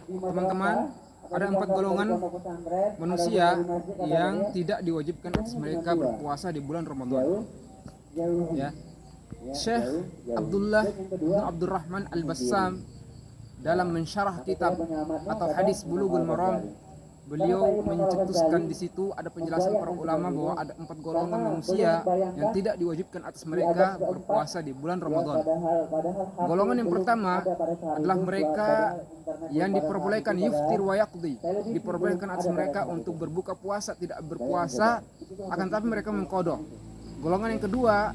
teman-teman, ada 4 golongan manusia yang tidak diwajibkan atas mereka berpuasa di bulan Ramadan. Ya. Syekh Abdullah bin Abdurrahman Al-Bassam dalam mensyarah kitab atau hadis Bulughul Maram, beliau mencetuskan di situ ada penjelasan para ulama bahwa ada 4 golongan manusia yang tidak diwajibkan atas mereka berpuasa di bulan Ramadan. Golongan yang pertama adalah mereka yang diperbolehkan yuftir wa yaqdi, diperbolehkan atas mereka untuk berbuka puasa, tidak berpuasa, akan tapi mereka mengqadha. Golongan yang kedua,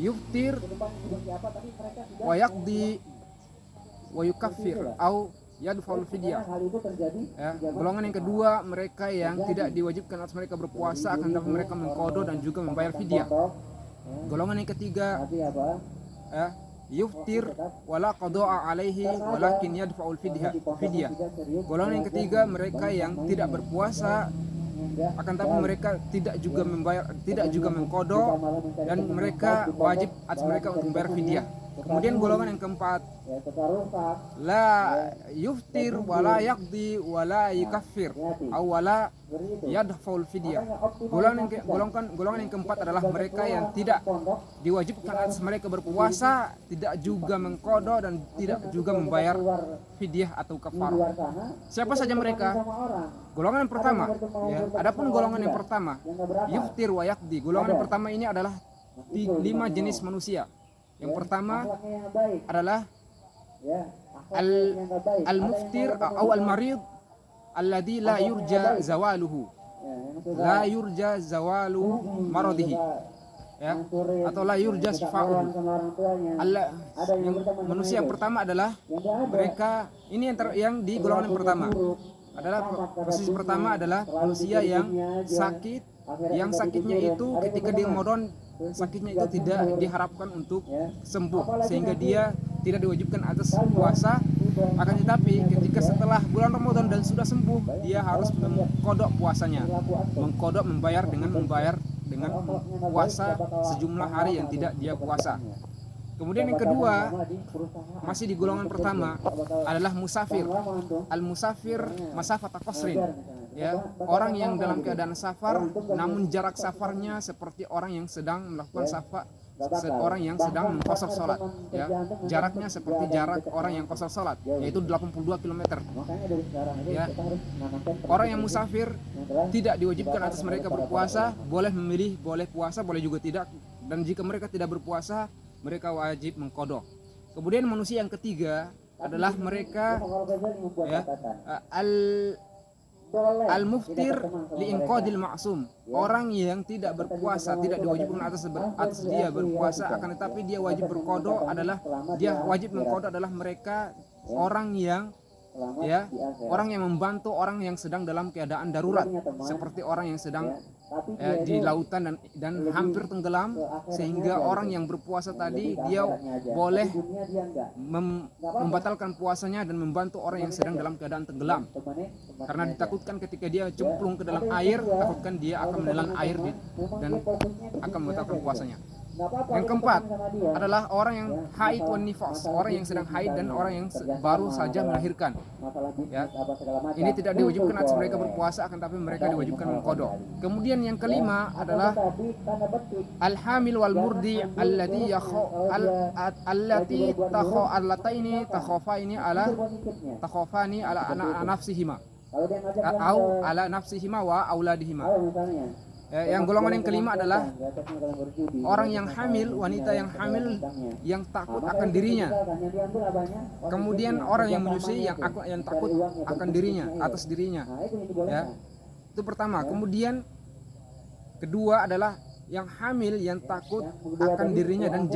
yuftir wa yaqdi wa yukaffir au yadfa'ul fidyah. Ya, golongan yang kedua mereka yang tidak diwajibkan atas mereka berpuasa, akan tapi mereka mengqadha dan juga membayar fidyah. Golongan yang ketiga, yuftir wala qada'a alaihi walakin yadfa'ul fidyah. Golongan yang ketiga mereka yang tidak berpuasa, akan tapi mereka tidak juga membayar, tidak juga mengqadha, dan mereka wajib atas mereka untuk membayar fidyah. Kemudian golongan yang keempat, la yuftir wala yaqdi wala yukaffir aw wala yadfa'ul fidyah. Golongan yang keempat adalah mereka yang tidak diwajibkan atas mereka berpuasa, tidak juga mengqadha dan tidak juga membayar fidyah atau kafarah. Siapa saja mereka? Golongan yang pertama, ya. Adapun golongan yang pertama, yuftir wa yaqdi. Golongan yang pertama ini adalah 5 jenis manusia. Yang pertama adalah al-muftir atau al-marid alladhi la yurja zawaluhu, la yurja zawalu maradihi, ya, atau la yurja shifa'uhu. Manusia yang pertama adalah mereka ini yang di golongan yang pertama adalah posisi pertama adalah manusia yang sakit, yang sakitnya itu ketika di Ramadan sakitnya itu tidak diharapkan untuk sembuh, sehingga dia tidak diwajibkan atas puasa. Akan tetapi ketika setelah bulan Ramadan dan sudah sembuh, dia harus mengqadha puasanya, membayar dengan puasa sejumlah hari yang tidak dia puasa. Kemudian yang kedua, masih di golongan pertama, adalah musafir. Al-musafir masafata qasrin, ya, orang yang dalam keadaan safar namun jarak safarnya seperti orang yang sedang melakukan safar, orang yang sedang mengqashar salat, ya. Jaraknya seperti jarak orang yang qashar salat, yaitu 82 km. Ya. Orang yang musafir tidak diwajibkan atas mereka berpuasa, boleh memilih, boleh puasa, boleh juga tidak. Dan jika mereka tidak berpuasa, mereka wajib mengqadha. Kemudian manusia yang ketiga adalah mereka, ya, al-muftir liinqadil ma'sum, orang yang tidak berpuasa, tidak diwajibkan atas dia berpuasa, akan tetapi dia wajib berqadha adalah mereka orang yang, ya, orang yang membantu orang yang sedang dalam keadaan darurat, seperti orang yang sedang di lautan dan hampir tenggelam, sehingga orang yang berpuasa tadi dia boleh membatalkan puasanya dan membantu orang yang sedang dalam keadaan tenggelam, karena ditakutkan ketika dia cemplung ke dalam air, takutkan dia akan menelan air dan akan membatalkan puasanya. Yang keempat adalah orang yang haid wan nifas, orang yang sedang haid dan orang yang baru saja melahirkan, ya. Ini tidak diwajibkan atas mereka berpuasa, akan tapi mereka diwajibkan mengqadha. Kemudian yang kelima adalah al-hamil wal murdi allati takhafani ala nafsihima au ala nafsihima wa auladihima. Yang golongan yang kelima adalah orang yang hamil, wanita yang hamil yang takut akan dirinya. Kemudian orang yang menyusui yang takut akan dirinya, atas dirinya. Ya. Itu pertama. Kemudian kedua adalah yang hamil yang takut akan dirinya dan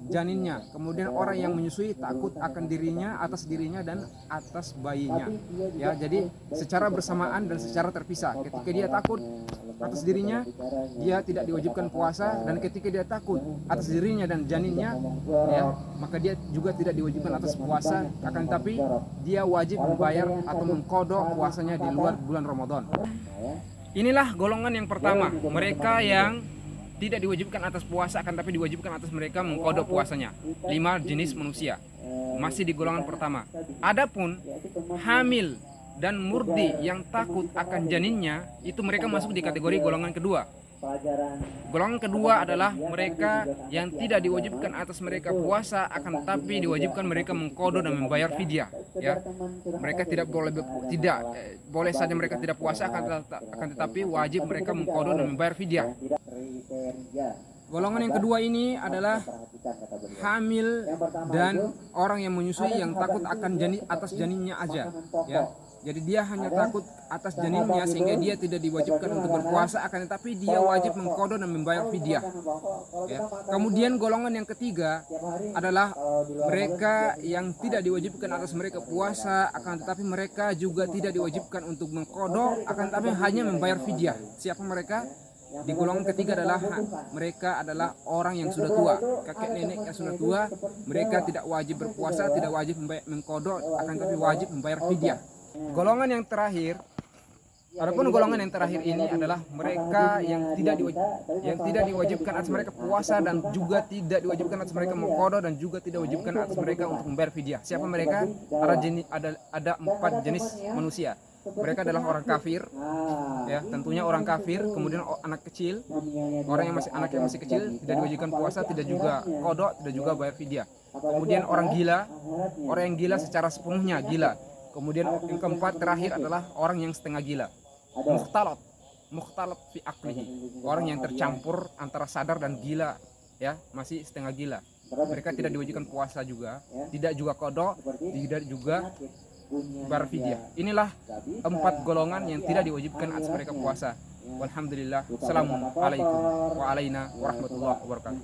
janinnya. Kemudian orang yang menyusui takut akan dirinya, atas dirinya dan atas bayinya. Ya, jadi secara bersamaan dan secara terpisah. Ketika dia takut atas dirinya, dia tidak diwajibkan puasa, dan ketika dia takut atas dirinya dan janinnya, ya, maka dia juga tidak diwajibkan atas puasa, akan tapi dia wajib membayar atau mengqadha puasanya di luar bulan Ramadan. Inilah golongan yang pertama, mereka yang tidak diwajibkan atas puasa, akan tapi diwajibkan atas mereka mengkodok puasanya. 5 jenis manusia masih di golongan pertama. Adapun hamil dan murdi yang takut akan janinnya, itu mereka masuk di kategori golongan kedua. Golongan kedua adalah mereka yang tidak diwajibkan atas mereka puasa, akan tetapi diwajibkan mereka mengkodok dan membayar fidyah. Ya, mereka tidak boleh saja mereka tidak puasa, akan tetapi wajib mereka mengkodok dan membayar fidyah. Golongan yang kedua ini adalah hamil dan orang yang menyusui yang takut akan atas janinnya aja. Ya. Jadi dia hanya takut atas janinnya sehingga dia tidak diwajibkan untuk berpuasa, akan tetapi dia wajib mengkodok dan membayar fidyah. Ya. Kemudian golongan yang ketiga adalah mereka yang tidak diwajibkan atas mereka puasa, akan tetapi mereka juga tidak diwajibkan untuk mengkodok, akan tetapi hanya membayar fidyah. Siapa mereka? Di golongan ketiga adalah mereka adalah orang yang sudah tua, kakek nenek yang sudah tua. Mereka tidak wajib berpuasa, tidak wajib mengkodok, akan tetapi wajib membayar fidyah. Golongan yang terakhir, adapun golongan yang terakhir ini adalah mereka yang tidak diwajibkan atas mereka puasa dan juga tidak diwajibkan atas mereka mengkodok dan juga tidak diwajibkan atas mereka untuk membayar fidyah. Siapa mereka? Ada 4 jenis manusia. Mereka adalah orang kafir, ya tentunya orang kafir. Kemudian anak kecil, anak yang masih kecil, tidak diwajibkan puasa, tidak juga kodok, tidak juga bayar fidyah. Kemudian orang yang gila secara sepenuhnya gila. Kemudian yang keempat terakhir adalah orang yang setengah gila, mukhtalat fi aqlihi, orang yang tercampur antara sadar dan gila, ya masih setengah gila. Mereka tidak diwajibkan puasa juga, tidak juga kodok, tidak juga bayar fidyah. Inilah 4 golongan yang tidak diwajibkan atas mereka puasa. Walhamdulillah. Assalamualaikum warahmatullahi wabarakatuh.